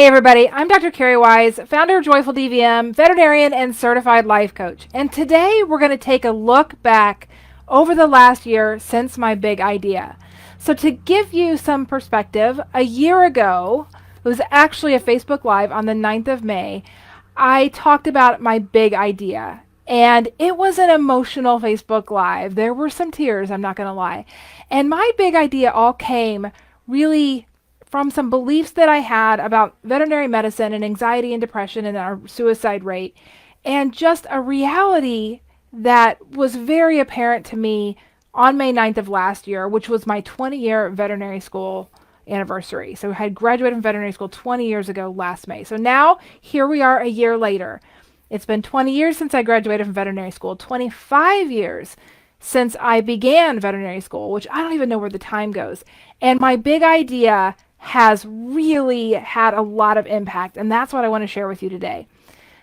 Hey everybody, I'm Dr. Carrie Wise, founder of JoyfulDVM, veterinarian and certified life coach. And today we're going to take a look back over the last year since my big idea. So to give you some perspective, a year ago, it was actually a Facebook Live on the 9th of May, I talked about my big idea. And it was an emotional Facebook Live. There were some tears, I'm not going to lie. And my big idea all came really from some beliefs that I had about veterinary medicine and anxiety and depression and our suicide rate, and just a reality that was very apparent to me on May 9th of last year, which was my 20-year veterinary school anniversary. So I had graduated from veterinary school 20 years ago last May. So now here we are a year later. It's been 20 years since I graduated from veterinary school, 25 years since I began veterinary school, which I don't even know where the time goes. And my big idea has really had a lot of impact, and that's what I want to share with you today.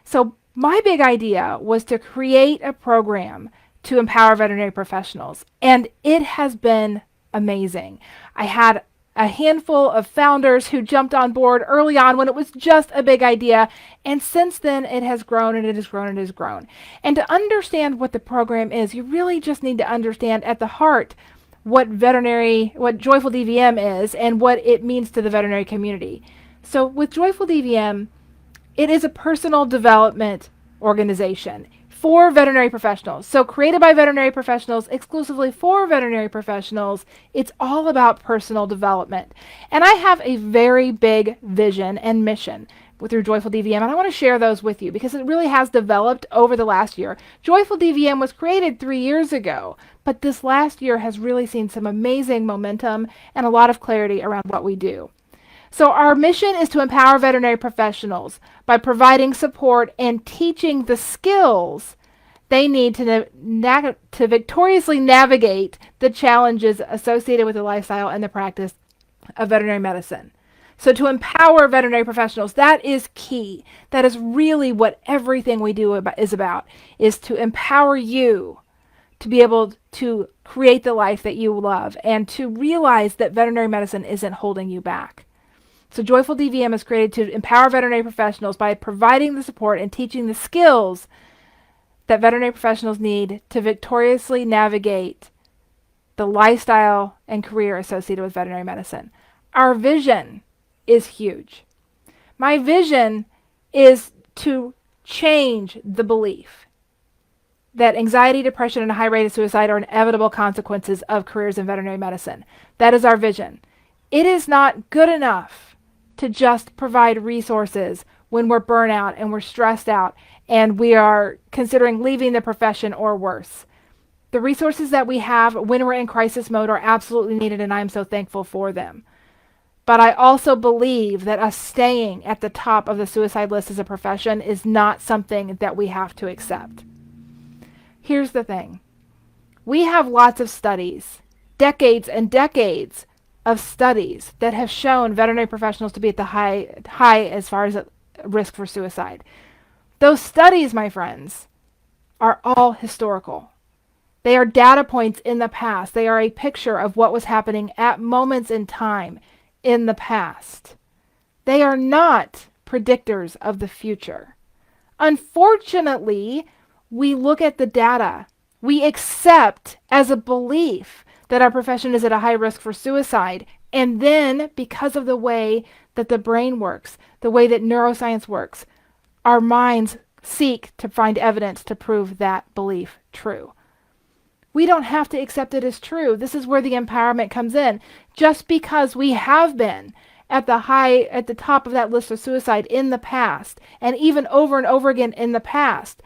So my big idea was to create a program to empower veterinary professionals, and it has been amazing. I had a handful of founders who jumped on board early on when it was just a big idea, and since then it has grown and it has grown and it has grown. And to understand what the program is, you really just need to understand at the heart what JoyfulDVM is and what it means to the veterinary community. So with JoyfulDVM, it is a personal development organization for veterinary professionals. So created by veterinary professionals, exclusively for veterinary professionals. It's all about personal development. And I have a very big vision and mission through JoyfulDVM, and I want to share those with you because it really has developed over the last year. JoyfulDVM was created 3 years ago, but this last year has really seen some amazing momentum and a lot of clarity around what we do. So our mission is to empower veterinary professionals by providing support and teaching the skills they need to victoriously navigate the challenges associated with the lifestyle and the practice of veterinary medicine. So to empower veterinary professionals, that is key. That is really what everything we do is about, is to empower you to be able to create the life that you love and to realize that veterinary medicine isn't holding you back. So JoyfulDVM is created to empower veterinary professionals by providing the support and teaching the skills that veterinary professionals need to victoriously navigate the lifestyle and career associated with veterinary medicine. Our vision is huge. My vision is to change the belief that anxiety, depression, and a high rate of suicide are inevitable consequences of careers in veterinary medicine. That is our vision. It is not good enough to just provide resources when we're burnt out and we're stressed out and we are considering leaving the profession or worse. The resources that we have when we're in crisis mode are absolutely needed, and I'm so thankful for them. But I also believe that us staying at the top of the suicide list as a profession is not something that we have to accept. Here's the thing. We have lots of studies, decades and decades of studies that have shown veterinary professionals to be at the high as far as risk for suicide. Those studies, my friends, are all historical. They are data points in the past. They are a picture of what was happening at moments in time in the past. They are not predictors of the future. Unfortunately, we look at the data. We accept as a belief that our profession is at a high risk for suicide. And then, because of the way that the brain works, the way that neuroscience works, our minds seek to find evidence to prove that belief true. We don't have to accept it as true. This is where the empowerment comes in. Just because we have been at the top of that list of suicide in the past, and even over and over again in the past,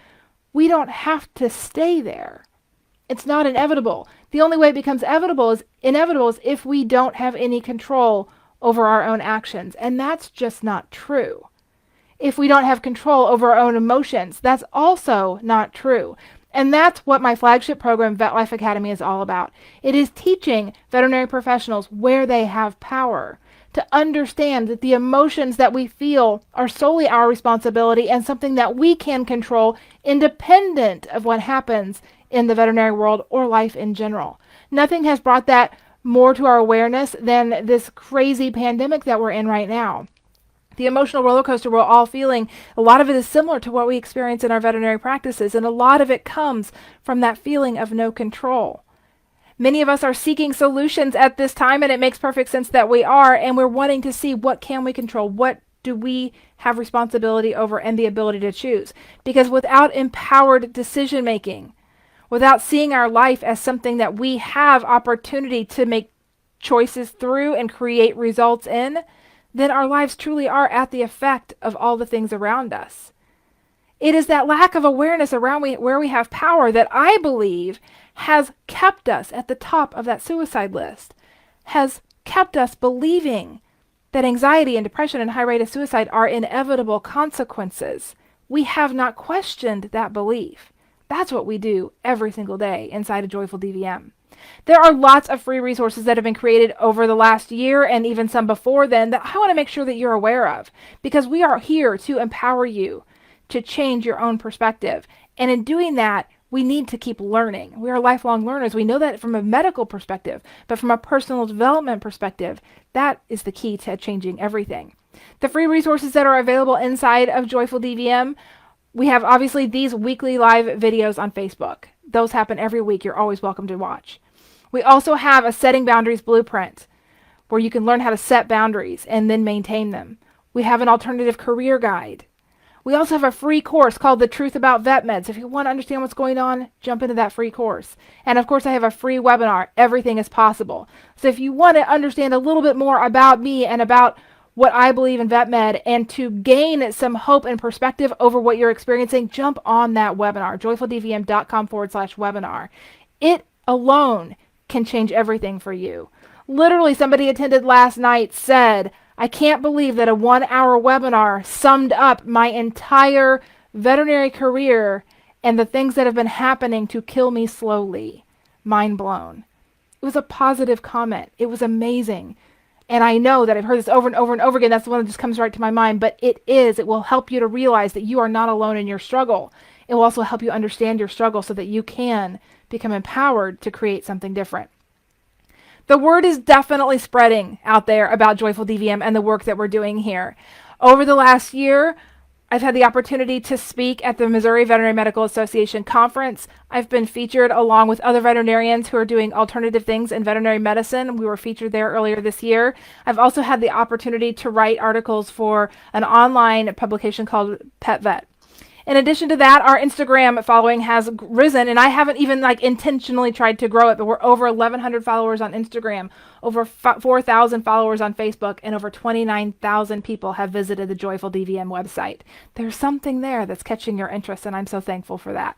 we don't have to stay there. It's not inevitable. The only way it becomes inevitable is if we don't have any control over our own actions, and that's just not true. If we don't have control over our own emotions, that's also not true. And that's what my flagship program, Vet Life Academy, is all about. It is teaching veterinary professionals where they have power, to understand that the emotions that we feel are solely our responsibility and something that we can control independent of what happens in the veterinary world or life in general. Nothing has brought that more to our awareness than this crazy pandemic that we're in right now. The emotional roller coaster we're all feeling, a lot of it is similar to what we experience in our veterinary practices, and a lot of it comes from that feeling of no control. Many of us are seeking solutions at this time, and it makes perfect sense that we are, and we're wanting to see what can we control, what do we have responsibility over and the ability to choose. Because without empowered decision making, without seeing our life as something that we have opportunity to make choices through and create results in, then our lives truly are at the effect of all the things around us. It is that lack of awareness around where we have power that I believe has kept us at the top of that suicide list, has kept us believing that anxiety and depression and high rate of suicide are inevitable consequences. We have not questioned that belief. That's what we do every single day inside of Joyful DVM. There are lots of free resources that have been created over the last year and even some before then that I want to make sure that you're aware of, because we are here to empower you to change your own perspective. And in doing that, we need to keep learning. We are lifelong learners. We know that from a medical perspective, but from a personal development perspective, that is the key to changing everything. The free resources that are available inside of Joyful DVM, we have obviously these weekly live videos on Facebook. Those happen every week. You're always welcome to watch. We also have a setting boundaries blueprint where you can learn how to set boundaries and then maintain them. We have an alternative career guide. We also have a free course called The Truth About Vet Meds. If you want to understand what's going on, jump into that free course. And of course, I have a free webinar, Everything is Possible. So if you want to understand a little bit more about me and about what I believe in vet med and to gain some hope and perspective over what you're experiencing, jump on that webinar, joyfuldvm.com/webinar. It alone can change everything for you. Literally, somebody attended last night said, I can't believe that a 1-hour webinar summed up my entire veterinary career and the things that have been happening to kill me slowly. Mind blown. It was a positive comment. It was amazing. And I know that I've heard this over and over and over again. That's the one that just comes right to my mind. But it will help you to realize that you are not alone in your struggle. It will also help you understand your struggle so that you can become empowered to create something different. The word is definitely spreading out there about Joyful DVM and the work that we're doing here. Over the last year, I've had the opportunity to speak at the Missouri Veterinary Medical Association conference. I've been featured along with other veterinarians who are doing alternative things in veterinary medicine. We were featured there earlier this year. I've also had the opportunity to write articles for an online publication called Pet Vet. In addition to that, our Instagram following has risen, and I haven't even intentionally tried to grow it, but we're over 1,100 followers on Instagram, over 4,000 followers on Facebook, and over 29,000 people have visited the Joyful DVM website. There's something there that's catching your interest, and I'm so thankful for that.